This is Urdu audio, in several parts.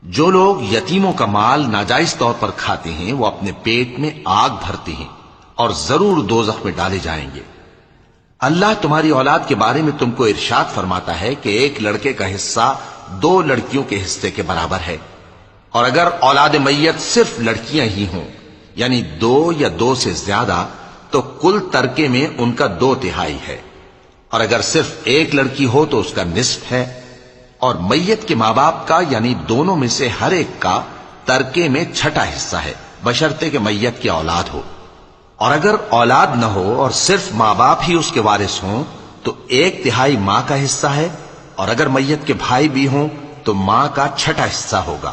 جو لوگ یتیموں کا مال ناجائز طور پر کھاتے ہیں وہ اپنے پیٹ میں آگ بھرتے ہیں اور ضرور دوزخ میں ڈالے جائیں گے۔ اللہ تمہاری اولاد کے بارے میں تم کو ارشاد فرماتا ہے کہ ایک لڑکے کا حصہ 2 لڑکیوں کے حصے کے برابر ہے، اور اگر اولاد میت صرف لڑکیاں ہی ہوں یعنی 2 یا 2 سے زیادہ تو کل ترکے میں ان کا 2/3 ہے، اور اگر صرف ایک لڑکی ہو تو اس کا نصف ہے، اور میت کے ماں باپ کا یعنی دونوں میں سے ہر ایک کا ترکے میں 6واں حصہ ہے، بشرطے کہ میت کی اولاد ہو۔ اور اگر اولاد نہ ہو اور صرف ماں باپ ہی اس کے وارث ہوں تو 1/3 ماں کا حصہ ہے، اور اگر میت کے بھائی بھی ہوں تو ماں کا 6واں حصہ ہوگا۔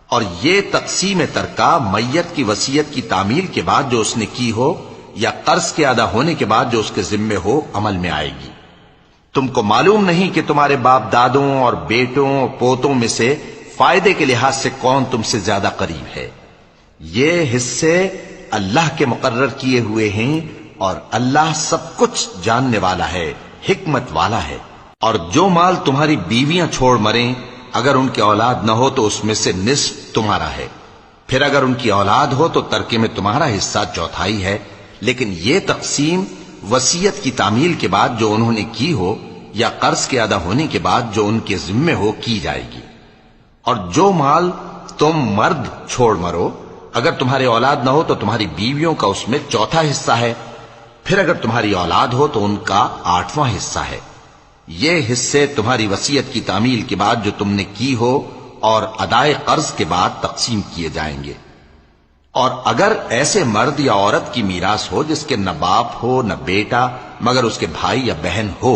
اور یہ تقسیم ترکہ میت کی وصیت کی تعمیل کے بعد جو اس نے کی ہو یا قرض کے ادا ہونے کے بعد جو اس کے ذمے ہو عمل میں آئے گی۔ تم کو معلوم نہیں کہ تمہارے باپ دادوں اور بیٹوں اور پوتوں میں سے فائدے کے لحاظ سے کون تم سے زیادہ قریب ہے۔ یہ حصے اللہ کے مقرر کیے ہوئے ہیں، اور اللہ سب کچھ جاننے والا ہے، حکمت والا ہے۔ اور جو مال تمہاری بیویاں چھوڑ مریں اگر ان کی اولاد نہ ہو تو اس میں سے نصف تمہارا ہے، پھر اگر ان کی اولاد ہو تو ترکے میں تمہارا حصہ 1/4 ہے، لیکن یہ تقسیم وصیت کی تعمیل کے بعد جو انہوں نے کی ہو یا قرض کے ادا ہونے کے بعد جو ان کے ذمے ہو کی جائے گی۔ اور جو مال تم مرد چھوڑ مرو اگر تمہاری اولاد نہ ہو تو تمہاری بیویوں کا اس میں 1/4 حصہ ہے، پھر اگر تمہاری اولاد ہو تو ان کا 8واں حصہ ہے۔ یہ حصے تمہاری وصیت کی تعمیل کے بعد جو تم نے کی ہو اور ادائے قرض کے بعد تقسیم کیے جائیں گے۔ اور اگر ایسے مرد یا عورت کی میراث ہو جس کے نہ باپ ہو نہ بیٹا مگر اس کے بھائی یا بہن ہو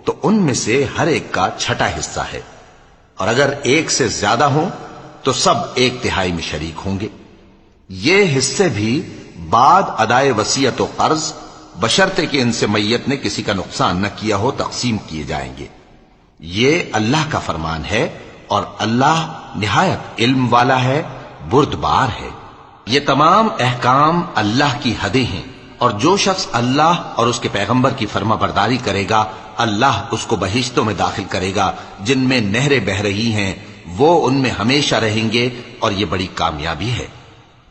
تو ان میں سے ہر ایک کا 6واں حصہ ہے، اور اگر ایک سے زیادہ ہوں تو سب 1/3 میں شریک ہوں گے۔ یہ حصے بھی بعد ادائے وصیت و قرض بشرطے کہ ان سے میت نے کسی کا نقصان نہ کیا ہو تقسیم کیے جائیں گے۔ یہ اللہ کا فرمان ہے، اور اللہ نہایت علم والا ہے، بردبار ہے۔ یہ تمام احکام اللہ کی حدیں ہیں، اور جو شخص اللہ اور اس کے پیغمبر کی فرما برداری کرے گا اللہ اس کو بہشتوں میں داخل کرے گا جن میں نہریں بہہ رہی ہیں، وہ ان میں ہمیشہ رہیں گے، اور یہ بڑی کامیابی ہے۔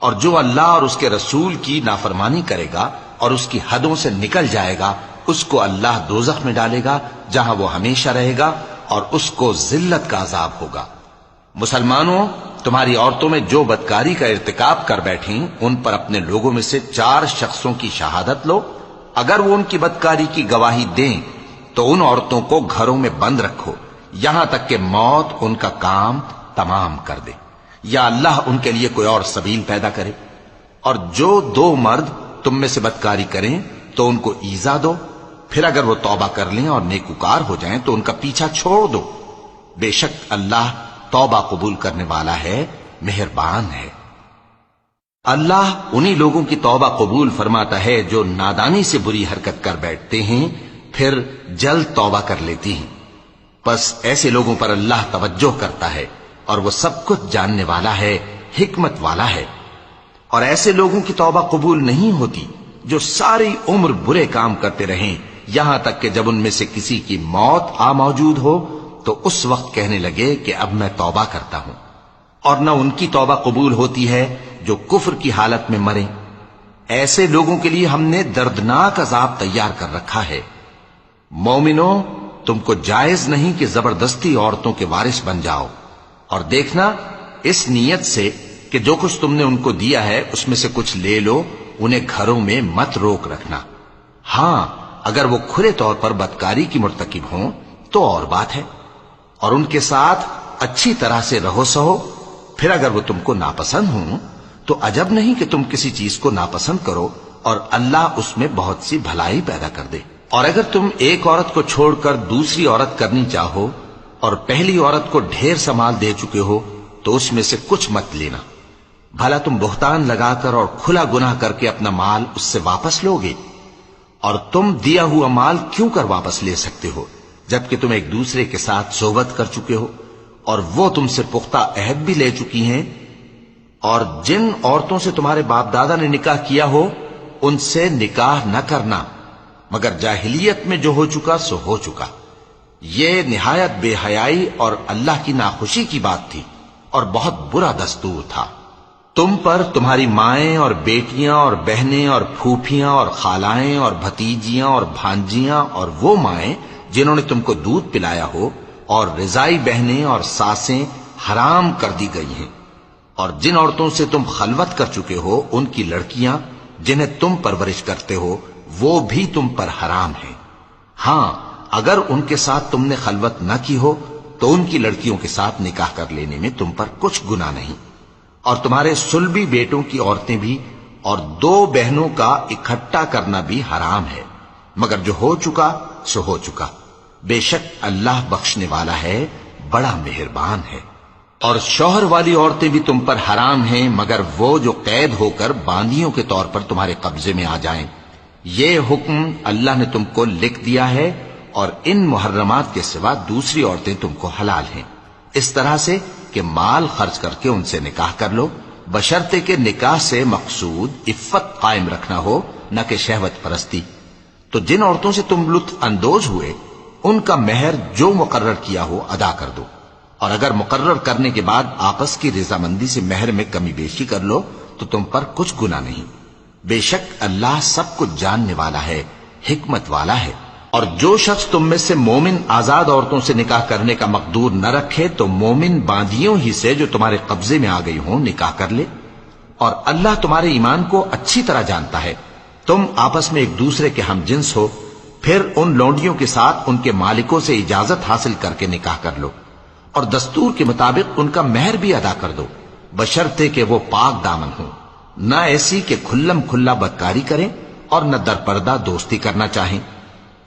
اور جو اللہ اور اس کے رسول کی نافرمانی کرے گا اور اس کی حدوں سے نکل جائے گا اس کو اللہ دوزخ میں ڈالے گا جہاں وہ ہمیشہ رہے گا، اور اس کو ذلت کا عذاب ہوگا۔ مسلمانوں، تمہاری عورتوں میں جو بدکاری کا ارتکاب کر بیٹھیں ان پر اپنے لوگوں میں سے 4 شخصوں کی شہادت لو۔ اگر وہ ان کی بدکاری کی گواہی دیں تو ان عورتوں کو گھروں میں بند رکھو یہاں تک کہ موت ان کا کام تمام کر دے، یا اللہ ان کے لیے کوئی اور سبیل پیدا کرے۔ اور جو 2 مرد تم میں سے بدکاری کریں تو ان کو ایذا دو، پھر اگر وہ توبہ کر لیں اور نیکوکار ہو جائیں تو ان کا پیچھا چھوڑ دو۔ بے شک اللہ توبہ قبول کرنے والا ہے، مہربان ہے۔ اللہ انہی لوگوں کی توبہ قبول فرماتا ہے جو نادانی سے بری حرکت کر بیٹھتے ہیں پھر جلد توبہ کر لیتی ہیں، پس ایسے لوگوں پر اللہ توجہ کرتا ہے، اور وہ سب کچھ جاننے والا ہے، حکمت والا ہے۔ اور ایسے لوگوں کی توبہ قبول نہیں ہوتی جو ساری عمر برے کام کرتے رہیں یہاں تک کہ جب ان میں سے کسی کی موت آ موجود ہو تو اس وقت کہنے لگے کہ اب میں توبہ کرتا ہوں۔ اور نہ ان کی توبہ قبول ہوتی ہے جو کفر کی حالت میں مریں۔ ایسے لوگوں کے لیے ہم نے دردناک عذاب تیار کر رکھا ہے۔ مومنوں، تم کو جائز نہیں کہ زبردستی عورتوں کے وارث بن جاؤ، اور دیکھنا اس نیت سے کہ جو کچھ تم نے ان کو دیا ہے اس میں سے کچھ لے لو، انہیں گھروں میں مت روک رکھنا۔ ہاں، اگر وہ کھلے طور پر بدکاری کی مرتکب ہوں تو اور بات ہے، اور ان کے ساتھ اچھی طرح سے رہو سہو۔ پھر اگر وہ تم کو ناپسند ہوں تو عجب نہیں کہ تم کسی چیز کو ناپسند کرو، اور اللہ اس میں بہت سی بھلائی پیدا کر دے۔ اور اگر تم ایک عورت کو چھوڑ کر دوسری عورت کرنی چاہو اور پہلی عورت کو ڈھیر سا مال دے چکے ہو تو اس میں سے کچھ مت لینا، بھلا تم بہتان لگا کر اور کھلا گناہ کر کے اپنا مال اس سے واپس لو گے؟ اور تم دیا ہوا مال کیوں کر واپس لے سکتے ہو جبکہ تم ایک دوسرے کے ساتھ صحبت کر چکے ہو اور وہ تم سے پختہ عہد بھی لے چکی ہیں؟ اور جن عورتوں سے تمہارے باپ دادا نے نکاح کیا ہو ان سے نکاح نہ کرنا مگر جاہلیت میں جو ہو چکا سو ہو چکا۔ یہ نہایت بے حیائی اور اللہ کی ناخوشی کی بات تھی۔ اور بہت برا دستور تھا۔ تم پر تمہاری مائیں اور بیٹیاں اور بہنیں اور پھوپھیاں اور خالائیں اور بھتیجیاں اور بھانجیاں اور وہ مائیں جنہوں نے تم کو دودھ پلایا ہو اور رضائی بہنیں اور ساسیں حرام کر دی گئی ہیں، اور جن عورتوں سے تم خلوت کر چکے ہو ان کی لڑکیاں جنہیں تم پرورش کرتے ہو وہ بھی تم پر حرام ہیں۔ ہاں اگر ان کے ساتھ تم نے خلوت نہ کی ہو تو ان کی لڑکیوں کے ساتھ نکاح کر لینے میں تم پر کچھ گناہ نہیں، اور تمہارے صلبی بیٹوں کی عورتیں بھی اور دو بہنوں کا اکٹھا کرنا بھی حرام ہے، مگر جو ہو چکا سو ہو چکا، بے شک اللہ بخشنے والا ہے، بڑا مہربان ہے۔ اور شوہر والی عورتیں بھی تم پر حرام ہیں مگر وہ جو قید ہو کر باندیوں کے طور پر تمہارے قبضے میں آ جائیں۔ یہ حکم اللہ نے تم کو لکھ دیا ہے، اور ان محرمات کے سوا دوسری عورتیں تم کو حلال ہیں، اس طرح سے کہ مال خرچ کر کے ان سے نکاح کر لو، بشرطے کہ نکاح سے مقصود عفت قائم رکھنا ہو نہ کہ شہوت پرستی۔ تو جن عورتوں سے تم لطف اندوز ہوئے ان کا مہر جو مقرر کیا ہو ادا کر دو، اور اگر مقرر کرنے کے بعد آپس کی رضامندی سے مہر میں کمی بیشی کر لو تو تم پر کچھ گناہ نہیں، بے شک اللہ سب کچھ جاننے والا ہے، حکمت والا ہے۔ اور جو شخص تم میں سے مومن آزاد عورتوں سے نکاح کرنے کا مقدور نہ رکھے تو مومن باندیوں ہی سے جو تمہارے قبضے میں آ گئی ہوں نکاح کر لے، اور اللہ تمہارے ایمان کو اچھی طرح جانتا ہے۔ تم آپس میں ایک دوسرے کے ہم جنس ہو، پھر ان لونڈیوں کے ساتھ ان کے مالکوں سے اجازت حاصل کر کے نکاح کر لو، اور دستور کے مطابق ان کا مہر بھی ادا کر دو، بشرطے کہ وہ پاک دامن ہوں، نہ ایسی کہ کھلم کھلا بدکاری کریں اور نہ درپردہ دوستی کرنا چاہیں۔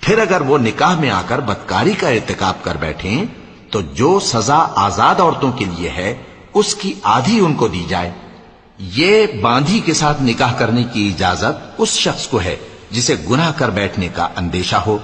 پھر اگر وہ نکاح میں آ کر بدکاری کا ارتکاب کر بیٹھیں تو جو سزا آزاد عورتوں کے لیے ہے اس کی آدھی ان کو دی جائے۔ یہ باندھی کے ساتھ نکاح کرنے کی اجازت اس شخص کو ہے جسے گناہ کر بیٹھنے کا اندیشہ ہو،